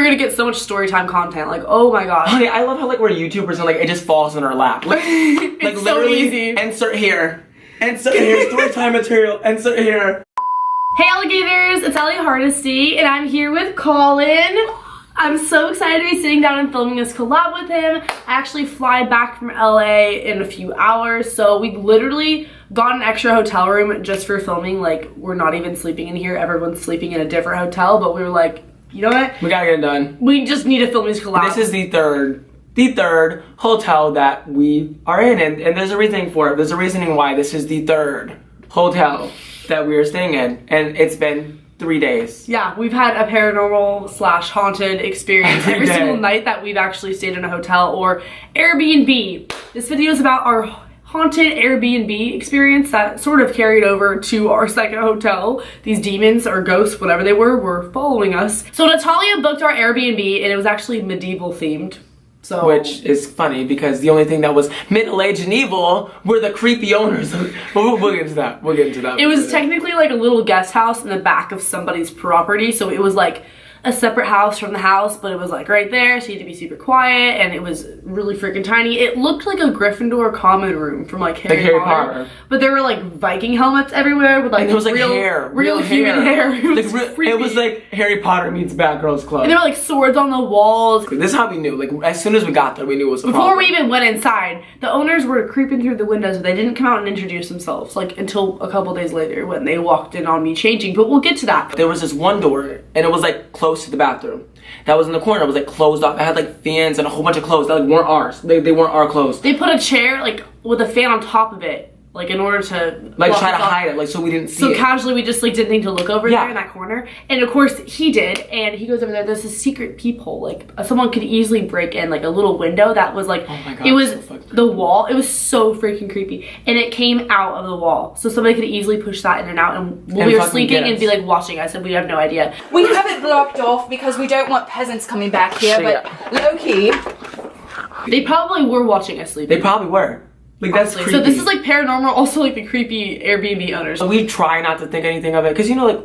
gonna get so much story time content. Like, oh my gosh. Honey, I love how like we're YouTubers and like it just falls in our lap. Like, It's so easy. Insert here. Insert here. Story time material. Insert here. Hey alligators, it's Ellie Hardesty, and I'm here with Colin. I'm so excited to be sitting down and filming this collab with him. I actually fly back from LA in a few hours, so we literally got an extra hotel room just for filming. Like, we're not even sleeping in here. Everyone's sleeping in a different hotel, but we were like, you know what? We gotta get it done. We just need to film these collabs. This is the third hotel that we are in, and there's a reasoning for it. There's a reasoning why this is the third hotel that we are staying in, and it's been 3 days. Yeah, we've had a paranormal / haunted experience every single night that we've actually stayed in a hotel or Airbnb. This video is about our haunted Airbnb experience that sort of carried over to our second hotel. These demons or ghosts, whatever they were following us. So Natalia booked our Airbnb and it was actually medieval themed. So, which is funny because the only thing that was middle-aged and evil were the creepy owners. We'll get into that. We'll get into that. It was technically like a little guest house in the back of somebody's property. So it was like a separate house from the house, but it was like right there, so you had to be super quiet, and it was really freaking tiny. It looked like a Gryffindor common room from like Harry Potter. But there were like Viking helmets everywhere with like, and there was like real human hair. It was like Harry Potter meets Batgirl's Club. And there were like swords on the walls. This is how we knew. Like as soon as we got there, we knew it was a Before problem. we even went inside, the owners were creeping through the windows, but they didn't come out and introduce themselves like until a couple days later when they walked in on me changing. But we'll get to that. There was this one door, and it was like close to the bathroom. That was in the corner. It was like closed off. It had like fans and a whole bunch of clothes that like weren't ours. They weren't our clothes. They put a chair like with a fan on top of it, like in order to like try to hide it, like so we didn't see it. So casually we just like didn't think to look over there in that corner. And of course he did, and he goes over there. There's a secret peephole. Like someone could easily break in like a little window that was like, oh my God, it was so the wall. It was so freaking creepy, and it came out of the wall. So somebody could easily push that in and out, and we were sleeping and be like watching us, and we have no idea. We have it blocked off because we don't want peasants coming back here, but low-key. They probably were watching us sleep. They probably were. Like that's creepy. So this is like paranormal, also like the creepy Airbnb owners. So we try not to think anything of it, because you know, like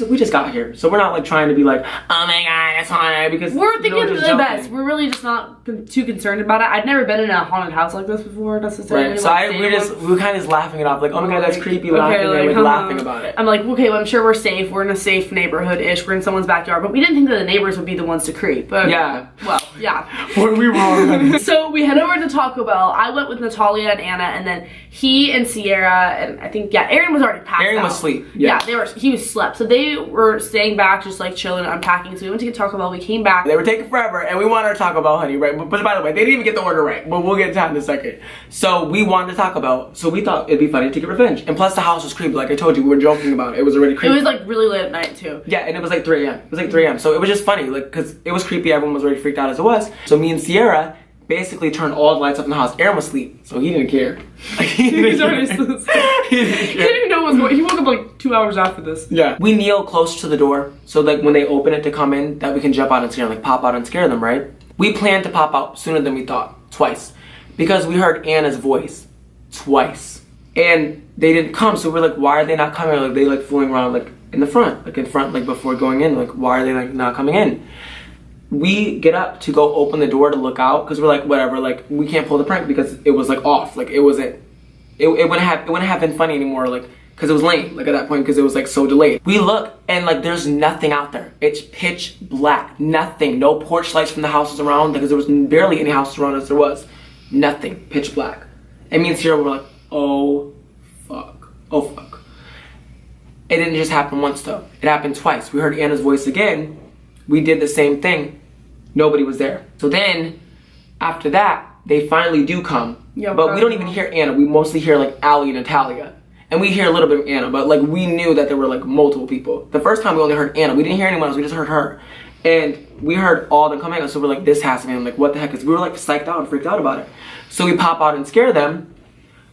we just got here, so we're not like trying to be like, oh my God, it's haunted, because we're thinking of the best. We're really just not too concerned about it. I'd never been in a haunted house like this before necessarily. Right. So we were kind of just laughing it off, like, oh my God, that's creepy, laughing about it. I'm like, okay, well, I'm sure we're safe. We're in a safe neighborhood-ish. We're in someone's backyard, but we didn't think that the neighbors would be the ones to creep. But yeah. Well, yeah. Were we wrong? So we head over to Taco Bell. I went with Natalia and Anna, and then he and Sierra, and I think Aaron was already passed out. Aaron was asleep. Yeah, he was slept. So they were staying back, just like chilling and unpacking. So we went to get Taco Bell. We came back. They were taking forever, and we wanted our Taco Bell, honey, right? But by the way, they didn't even get the order right. But we'll get to that in a second. So we wanted Taco Bell, so we thought it'd be funny to get revenge. And plus, the house was creepy. Like I told you, we were joking about it. It was already creepy. It was like really late at night too. Yeah, and it was like 3 a.m. It was like 3 a.m. So it was just funny, like, because it was creepy. Everyone was already freaked out as it was. So me and Sierra basically turned all the lights up in the house. Aaron was asleep, so he didn't care. He didn't even know what was. He woke up like 2 hours after this. Yeah. We kneel close to the door, so like when they open it to come in, that we can jump out and scare them, like pop out and scare them, right? We planned to pop out sooner than we thought, twice. Because we heard Anna's voice, twice. And they didn't come, so we're like, why are they not coming? Like they like fooling around like in the front, like before going in, like why are they like not coming in? We get up to go open the door to look out, because we're like, whatever, like we can't pull the prank because it was like off, like it wouldn't have been funny anymore, like because it was lame, like at that point, because it was like so delayed. We look and like there's nothing out there. It's pitch black, nothing, no porch lights from the houses around, because there was barely any houses around us. There was nothing, pitch black. And me and Sierra were like, oh fuck. It didn't just happen once though. It happened twice. We heard Anna's voice again. We did the same thing. Nobody was there. So then, after that, they finally do come. Yeah, but we don't even hear Anna. We mostly hear like Allie and Natalia. And we hear a little bit of Anna, but like we knew that there were like multiple people. The first time we only heard Anna. We didn't hear anyone else. We just heard her. And we heard all of them coming. So we're like, this has to be. I'm like, what the heck? Because we were like psyched out and freaked out about it. So we pop out and scare them.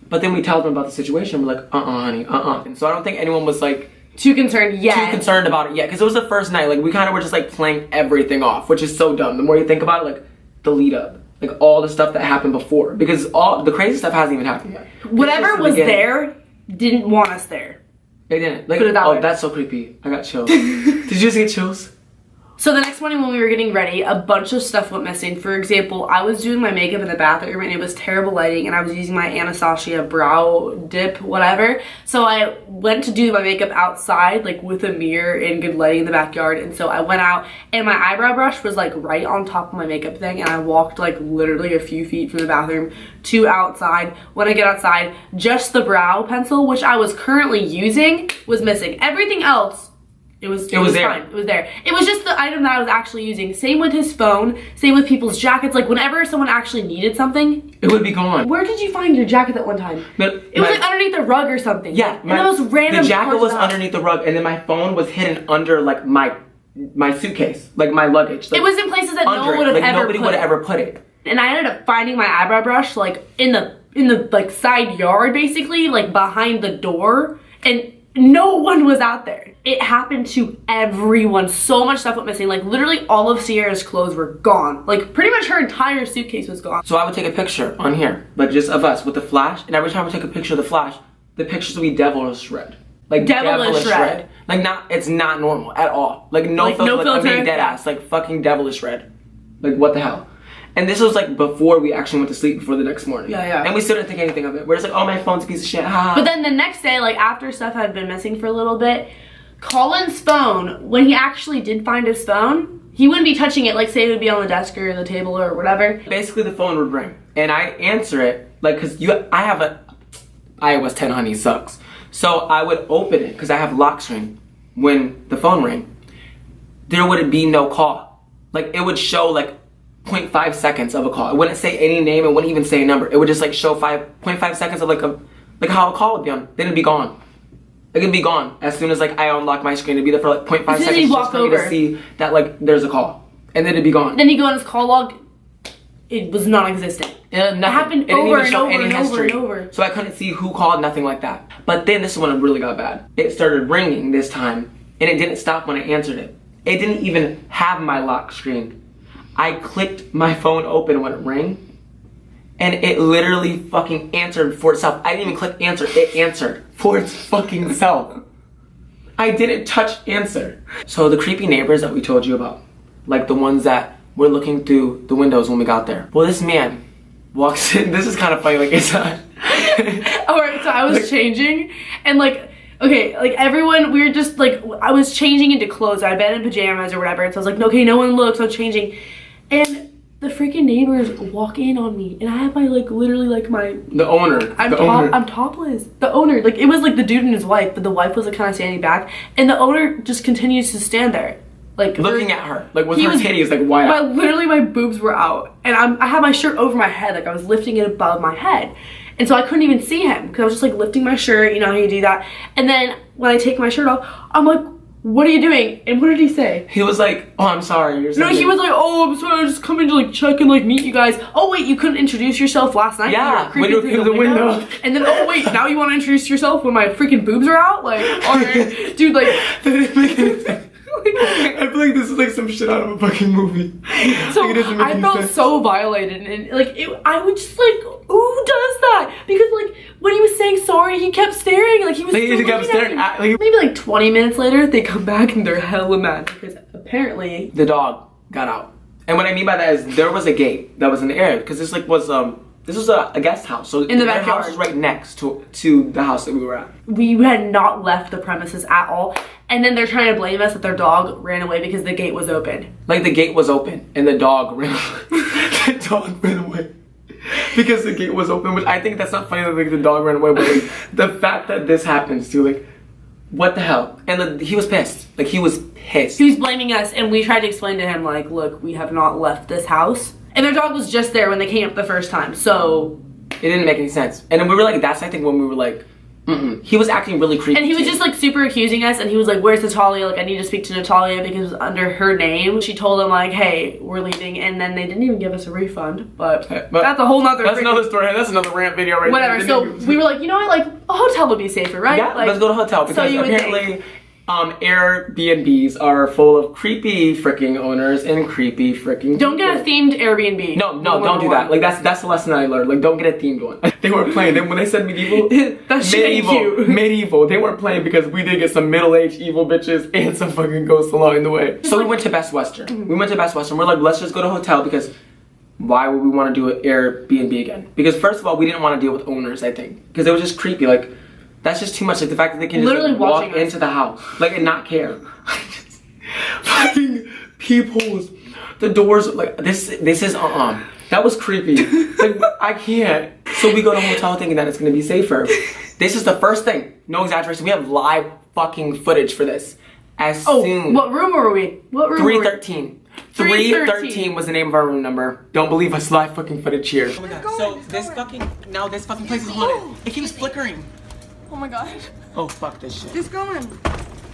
But then we tell them about the situation. We're like, honey, And so I don't think anyone was like too concerned about it yet, because it was the first night. Like we kind of were just like playing everything off, which is so dumb. The more you think about it, like the lead up, like all the stuff that happened before, because all the crazy stuff hasn't even happened yet. Whatever was there didn't want us there. They didn't. Like, oh, that's so creepy. I got chills. Did you just get chills? So the next morning when we were getting ready, a bunch of stuff went missing. For example, I was doing my makeup in the bathroom and it was terrible lighting and I was using my Anastasia brow dip, whatever. So I went to do my makeup outside, like with a mirror and good lighting in the backyard. And so I went out and my eyebrow brush was like right on top of my makeup thing. And I walked like literally a few feet from the bathroom to outside. When I get outside, just the brow pencil, which I was currently using, was missing. Everything else, it was there. Fine. It was there. It was just the item that I was actually using. Same with his phone. Same with people's jackets. Like whenever someone actually needed something, it would be gone. Where did you find your jacket that one time? It was like underneath the rug or something. Yeah. And the most random. The jacket was underneath the rug, and then my phone was hidden under like my suitcase, like my luggage. Like, it was in places that no one would have ever nobody would have ever put it. And I ended up finding my eyebrow brush like in the like side yard, basically, like behind the door, and no one was out there. It happened to everyone. So much stuff went missing. Like literally all of Sierra's clothes were gone. Like pretty much her entire suitcase was gone. So I would take a picture on here, like just of us with the flash, and every time I took a picture of the flash, the pictures would be devilish red. Like devilish red. Like it's not normal at all. Like no filter. Like, I'm being dead ass. Like fucking devilish red. Like what the hell? And this was like before we actually went to sleep before the next morning. Yeah. And we still didn't think anything of it. We're just like, oh, my phone's a piece of shit. But then the next day, like after stuff had been missing for a little bit, Colin's phone, when he actually did find his phone, he wouldn't be touching it. Like say it would be on the desk or the table or whatever. Basically the phone would ring and I'd answer it like, cause I have a iOS 10 honey sucks. So I would open it cause I have lock screen. When the phone rang, there would be no call. Like it would show like 0.5 seconds of a call. It wouldn't say any name. It wouldn't even say a number. It would just like show 0.5 seconds of like how a call would be on. Then it'd be gone. It could be gone as soon as like I unlock my screen. It'd be there for like 0.5 seconds just for me to see that like there's a call, and then it'd be gone. Then you go on his call log. It was non-existent. It happened over and over. So I couldn't see who called. Nothing like that. But then this is when it really got bad. It started ringing this time, and it didn't stop when I answered it. It didn't even have my lock screen. I clicked my phone open when it rang, and it literally fucking answered for itself. I didn't even click answer, it answered for its fucking self. I didn't touch answer. So the creepy neighbors that we told you about, like the ones that were looking through the windows when we got there. Well, this man walks in, this is kind of funny, like it's not. Alright, so I was changing, and like, okay, like everyone, we were just like, I was changing into clothes. I'd been in pajamas or whatever, and so I was like, okay, no one looks, I'm changing. And the freaking neighbors walk in on me, and I have my like literally like my the owner. I'm topless. The owner, like it was like the dude and his wife, but the wife was like kind of standing back, and the owner just continues to stand there, like looking at her, like with her titties like wide out. Literally my boobs were out, and I had my shirt over my head, like I was lifting it above my head, and so I couldn't even see him because I was just like lifting my shirt. You know how you do that. And then when I take my shirt off, I'm like, what are you doing? And what did he say? He was like, oh, I'm sorry. No, he was like, oh, I'm sorry. I was just coming to like check and like meet you guys. Oh wait, you couldn't introduce yourself last night? Yeah, when you were through the window. And then, oh wait, now you want to introduce yourself when my freaking boobs are out? Like, alright, dude, like. I feel like this is like some shit out of a fucking movie. So I felt so violated, and like I would just like, who does that? Because like when he was saying sorry, he kept staring, like he was. He kept staring at me. Maybe like 20 minutes later, they come back and they're hella mad because apparently the dog got out. And what I mean by that is there was a gate that was in the area because this like was this was a guest house, so in the backyard. Their house was right next to the house that we were at. We had not left the premises at all, and then they're trying to blame us that their dog ran away because the gate was open. Like the gate was open and the dog ran. The dog ran away because the gate was open. Which I think that's not funny that like the dog ran away, but like the fact that this happens too, like what the hell? And he was pissed. Like he was pissed. He was blaming us, and we tried to explain to him like, look, we have not left this house. And their dog was just there when they came up the first time, so. It didn't make any sense. And then we were like, that's I think when we were like, He was acting really creepy. And he was just like super accusing us, and he was like, where's Natalia? Like, I need to speak to Natalia because under her name. She told him like, hey, we're leaving, and then they didn't even give us a refund, but that's a whole nother That's another story. That's another rant video right Whatever, so we were like, you know what, like, a hotel would be safer, right? Yeah, like, let's go to a hotel because so apparently Airbnbs are full of creepy freaking owners and creepy freaking Don't get a themed Airbnb. No, don't do that. Like that's the lesson I learned. Like don't get a themed one. They weren't playing. When they said medieval, That's cute. medieval. They weren't playing because we did get some middle-aged evil bitches and some fucking ghosts along the way. So we went to Best Western. We're like, let's just go to a hotel because why would we want to do an Airbnb again? Because first of all, we didn't want to deal with owners. I think because it was just creepy. Like. That's just too much. Like the fact that they can just literally like, walk into the house, like and not care. Fucking peepholes, the doors. Like this is That was creepy. Like I can't. So we go to a hotel thinking that it's gonna be safer. This is the first thing. No exaggeration. We have live fucking footage for this. Soon. What room were we? What room? 313. 313 was the name of our room number. Don't believe us. Live fucking footage here. Oh my god. So this fucking place is haunted. It keeps flickering. Oh my god. Oh fuck this shit. It's going.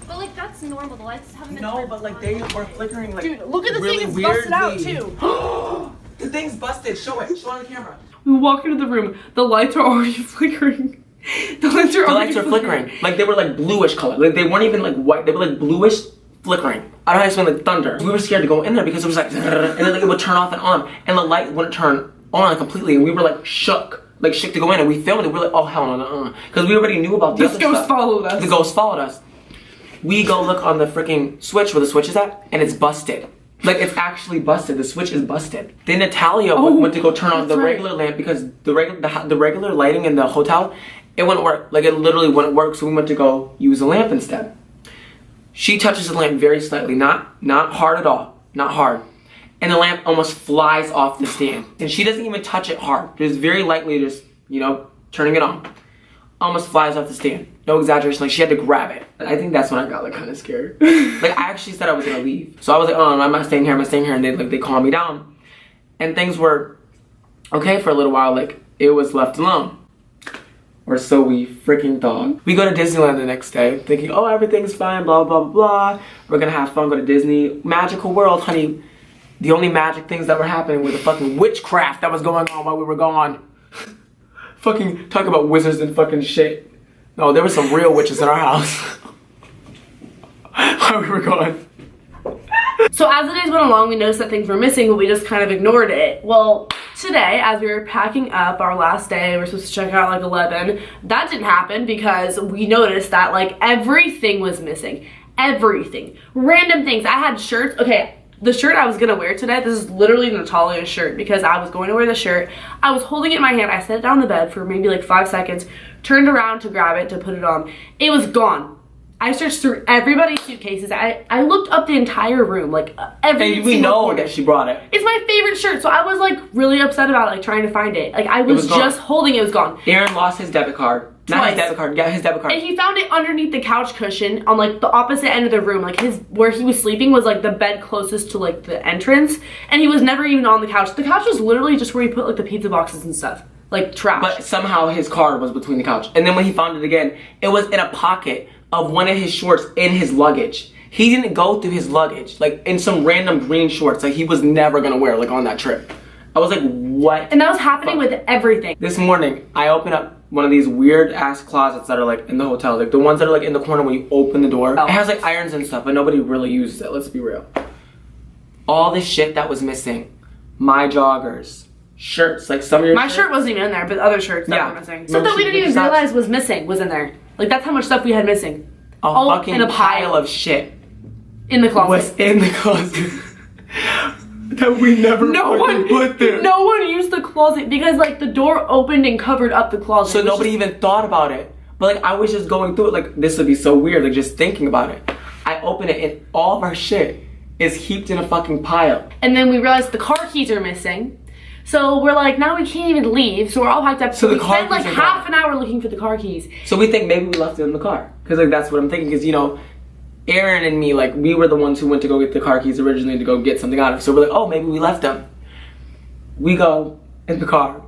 But like that's normal. The lights haven't been. No, but like they were flickering like. Dude, look at the really thing. It's busted out weirdly. too. The thing's busted. Show it. Show it on the camera. We walk into the room. The lights are already flickering. The lights are flickering. Like they were like bluish color. Like they weren't even like white. They were like bluish flickering. I don't know how to explain like thunder. We were scared to go in there because it was like, and then like, it would turn off and on, and the light wouldn't turn on completely, and we were like shook. Like shit to go in, and we filmed it. We're like, oh hell no, because we already knew about this ghost followed us. The ghost followed us. We go look on the freaking switch where the switch is at, and it's busted. Like it's actually busted. The switch is busted. Then Natalia went to go turn on the regular lamp because the regular lighting in the hotel, it wouldn't work. Like it literally wouldn't work. So we went to go use a lamp instead. She touches the lamp very slightly, not hard at all, not hard. And the lamp almost flies off the stand. And she doesn't even touch it hard. Just very lightly, just, turning it on. Almost flies off the stand. No exaggeration, like she had to grab it. I think that's when I got like kind of scared. Like I actually said I was gonna leave. So I was like, oh no, I'm not staying here, And they calmed me down. And things were okay for a little while, like it was left alone. Or so we freaking thought. We go to Disneyland the next day, thinking, oh, everything's fine, blah, blah, blah, blah. We're gonna have fun, go to Disney. Magical world, honey. The only magic things that were happening were the fucking witchcraft that was going on while we were gone. Fucking talk about wizards and fucking shit. No, there were some real witches in our house. While we were gone. So as the days went along, we noticed that things were missing, but we just kind of ignored it. Well, today, as we were packing up our last day, we were supposed to check out like 11. That didn't happen because we noticed that like everything was missing. Everything. Random things. I had shirts. Okay. The shirt I was gonna wear today, this is literally Natalia's shirt because I was going to wear the shirt. I was holding it in my hand. I set it down on the bed for maybe like 5 seconds, turned around to grab it to put it on. It was gone. I searched through everybody's suitcases. I looked up the entire room, like every and we know corner. That she brought it. It's my favorite shirt, so I was like really upset about it, like trying to find it. Like I was just holding it was gone. Aaron lost his debit card. Not his debit card. Yeah, his debit card. And he found it underneath the couch cushion on like the opposite end of the room. Like where he was sleeping was like the bed closest to like the entrance, and he was never even on the couch. The couch was literally just where he put like the pizza boxes and stuff, like trash. But somehow his card was between the couch, and then when he found it again, it was in a pocket of one of his shorts in his luggage. He didn't go through his luggage, like in some random green shorts that he was never gonna wear, like on that trip. I was like, what? And that was happening with everything. This morning, I opened up one of these weird ass closets that are like in the hotel, like the ones that are like in the corner when you open the door. It has like irons and stuff, but nobody really uses it, let's be real. All the shit that was missing, my joggers, shirts, like some of your shirts. Shirt wasn't even in there, but other shirts that were missing. Stuff that we didn't even realize was missing was in there. Like that's how much stuff we had missing. All fucking in a pile of shit. In the closet. Was in the closet. That we never put there. No one used the closet because like the door opened and covered up the closet. So nobody even thought about it. But like I was just going through it like this would be so weird, like just thinking about it. I open it and all of our shit is heaped in a fucking pile. And then we realized the car keys are missing. So we're like, now we can't even leave. So we're all packed up. So we spent like half an hour looking for the car keys. So we think maybe we left it in the car. Cause like that's what I'm thinking. Cause Aaron and me, like we were the ones who went to go get the car keys originally to go get something out of it. So we're like, oh, maybe we left them. We go in the car.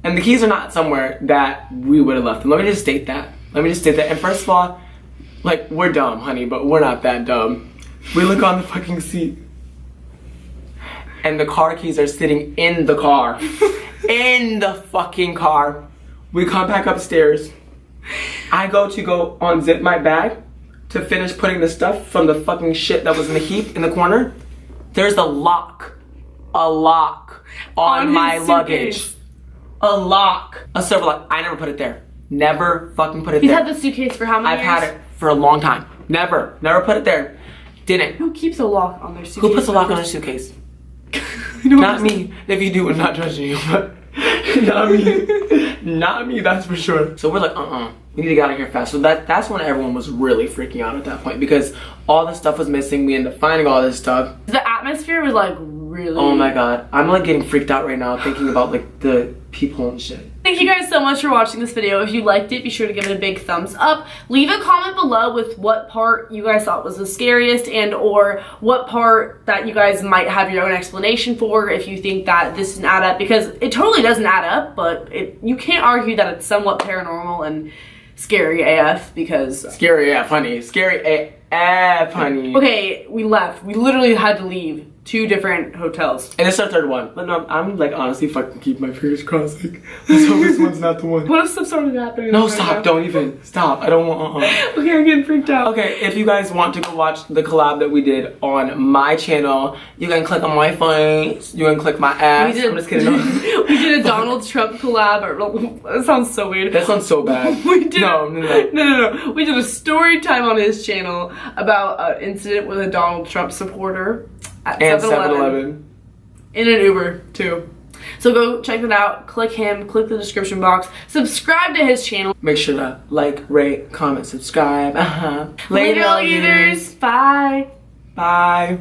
And the keys are not somewhere that we would have left them. Let me just state that. And first of all, like we're dumb, honey, but we're not that dumb. We look on the fucking seat. And the car keys are sitting in the car. In the fucking car. We come back upstairs. I go to unzip my bag. to finish putting the stuff from the fucking shit that was in the heap in the corner, there's a lock on my luggage. A lock. A silver lock. I never put it there. Never fucking put it there. He's had the suitcase for how many years? I've had it for a long time. Never put it there. Didn't. Who keeps a lock on their suitcase? Who puts a lock on their suitcase? Not me. If you do, I'm not judging you, but not me. Not me, that's for sure. So we're like, we need to get out of here fast. So that's when everyone was really freaking out at that point because all the stuff was missing. We ended up finding all this stuff. The atmosphere was like really... Oh my god. I'm like getting freaked out right now thinking about like the people and shit. Thank you guys so much for watching this video. If you liked it, be sure to give it a big thumbs up. Leave a comment below with what part you guys thought was the scariest and or what part that you guys might have your own explanation for if you think that this doesn't add up, because it totally doesn't add up, but you can't argue that it's somewhat paranormal and scary AF because... Scary AF, honey. Scary AF, honey. Okay, we left. We literally had to leave 2 different hotels. And it's our 3rd one. But no, I'm like honestly fucking keep my fingers crossed. Like, let's hope this one's not the one. What if stuff started happening? No, stop. Don't even. Stop. I don't want... Okay, I'm getting freaked out. Okay, if you guys want to go watch the collab that we did on my channel, you can click on my face. You can click my ass. I'm just kidding. We did a Donald Trump collab. That sounds so weird. That sounds so bad. We did No. We did a story time on his channel about an incident with a Donald Trump supporter at 7-Eleven. In an Uber, too. So go check it out. Click him. Click the description box. Subscribe to his channel. Make sure to like, rate, comment, subscribe. Later, all eaters. Bye. Bye.